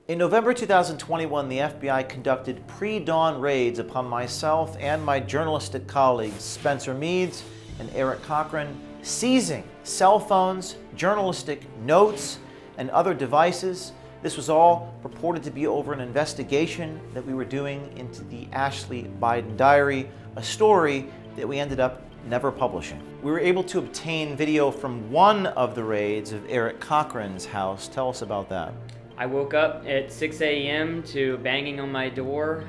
In November 2021, the FBI conducted pre-dawn raids upon myself and my journalistic colleagues, Spencer Meads and Eric Cochran, seizing cell phones, journalistic notes, and other devices. This was all purported to be over an investigation that we were doing into the Ashley Biden diary, a story that we ended up never publishing. We were able to obtain video from one of the raids of Eric Cochran's house. Tell us about that. I woke up at 6 a.m. to banging on my door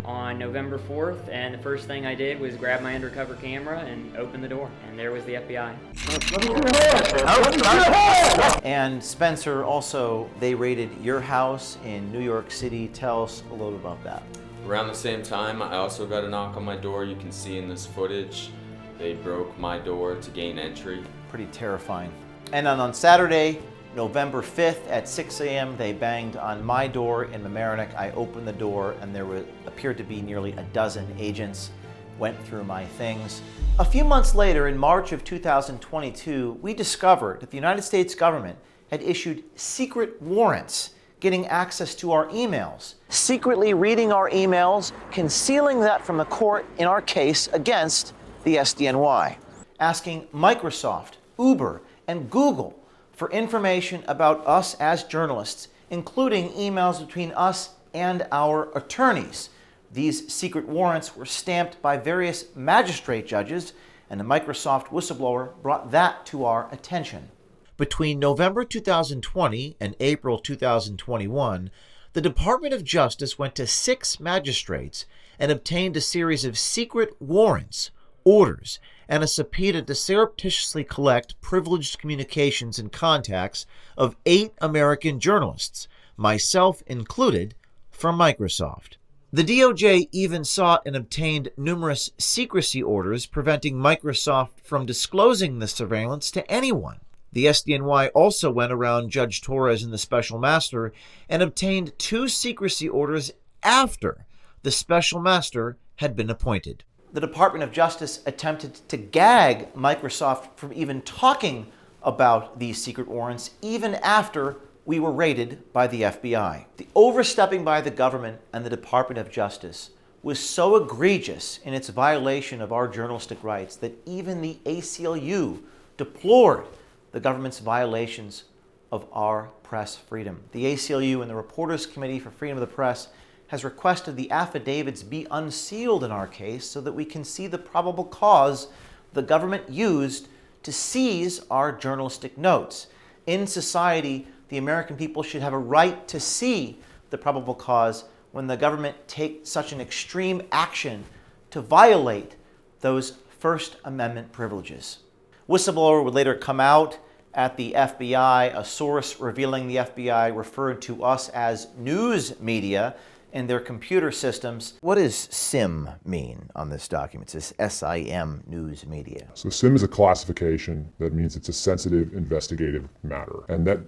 on November 4th, and the first thing I did was grab my undercover camera and open the door, and there was the FBI. And Spencer, also, they raided your house in New York City. Tell us a little about that. Around the same time, I also got a knock on my door. You can see in this footage, they broke my door to gain entry. Pretty terrifying. And then on Saturday, November 5th at 6 a.m., they banged on my door in Mamaroneck. I opened the door and there appeared to be nearly a dozen agents, went through my things. A few months later, in March of 2022, we discovered that the United States government had issued secret warrants getting access to our emails, secretly reading our emails, concealing that from the court in our case against the SDNY, asking Microsoft, Uber, and Google for information about us as journalists, including emails between us and our attorneys. These secret warrants were stamped by various magistrate judges, and a Microsoft whistleblower brought that to our attention. Between November 2020 and April 2021, the Department of Justice went to 6 magistrates and obtained a series of secret warrants, orders, and a subpoena to surreptitiously collect privileged communications and contacts of 8 American journalists, myself included, from Microsoft. The DOJ even sought and obtained numerous secrecy orders preventing Microsoft from disclosing the surveillance to anyone. The SDNY also went around Judge Torres and the Special Master and obtained 2 secrecy orders after the Special Master had been appointed. The Department of Justice attempted to gag Microsoft from even talking about these secret warrants even after we were raided by the FBI. The overstepping by the government and the Department of Justice was so egregious in its violation of our journalistic rights that even the ACLU deplored the government's violations of our press freedom. The ACLU and the Reporters Committee for Freedom of the Press has requested the affidavits be unsealed in our case so that we can see the probable cause the government used to seize our journalistic notes. In society, the American people should have a right to see the probable cause when the government takes such an extreme action to violate those First Amendment privileges. Whistleblower would later come out at the FBI. A source revealing the FBI referred to us as news media in their computer systems. What does SIM mean on this document? It says SIM, news media. So SIM is a classification that means it's a sensitive investigative matter. And that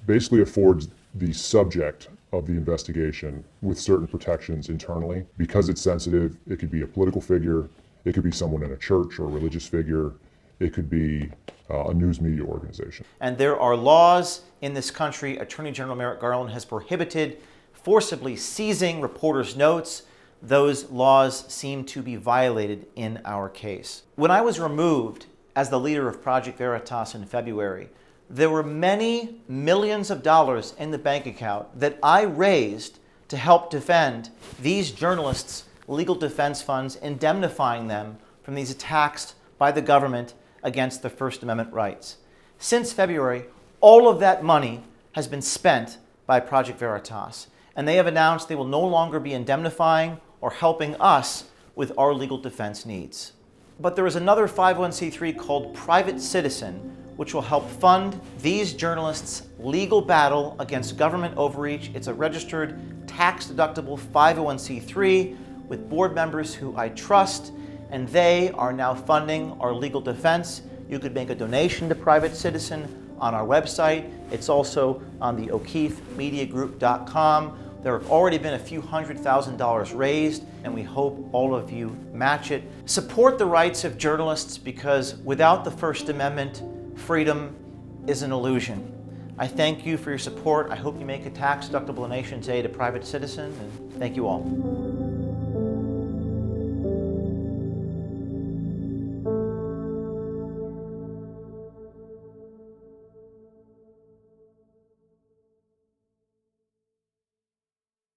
basically affords the subject of the investigation with certain protections internally. Because it's sensitive, it could be a political figure, it could be someone in a church or a religious figure, it could be a news media organization. And there are laws in this country. Attorney General Merrick Garland has prohibited forcibly seizing reporters' notes. Those laws seem to be violated in our case. When I was removed as the leader of Project Veritas in February, there were many millions of dollars in the bank account that I raised to help defend these journalists' legal defense funds, indemnifying them from these attacks by the government against their First Amendment rights. Since February, all of that money has been spent by Project Veritas, and they have announced they will no longer be indemnifying or helping us with our legal defense needs. But there is another 501c3 called Private Citizen, which will help fund these journalists' legal battle against government overreach. It's a registered, tax-deductible 501c3 with board members who I trust, and they are now funding our legal defense. You could make a donation to Private Citizen on our website. It's also on the O'KeefeMediaGroup.com. There have already been a few $100,000 raised, and we hope all of you match it. Support the rights of journalists, because without the First Amendment, freedom is an illusion. I thank you for your support. I hope you make a tax-deductible donations aid a private citizen, and thank you all.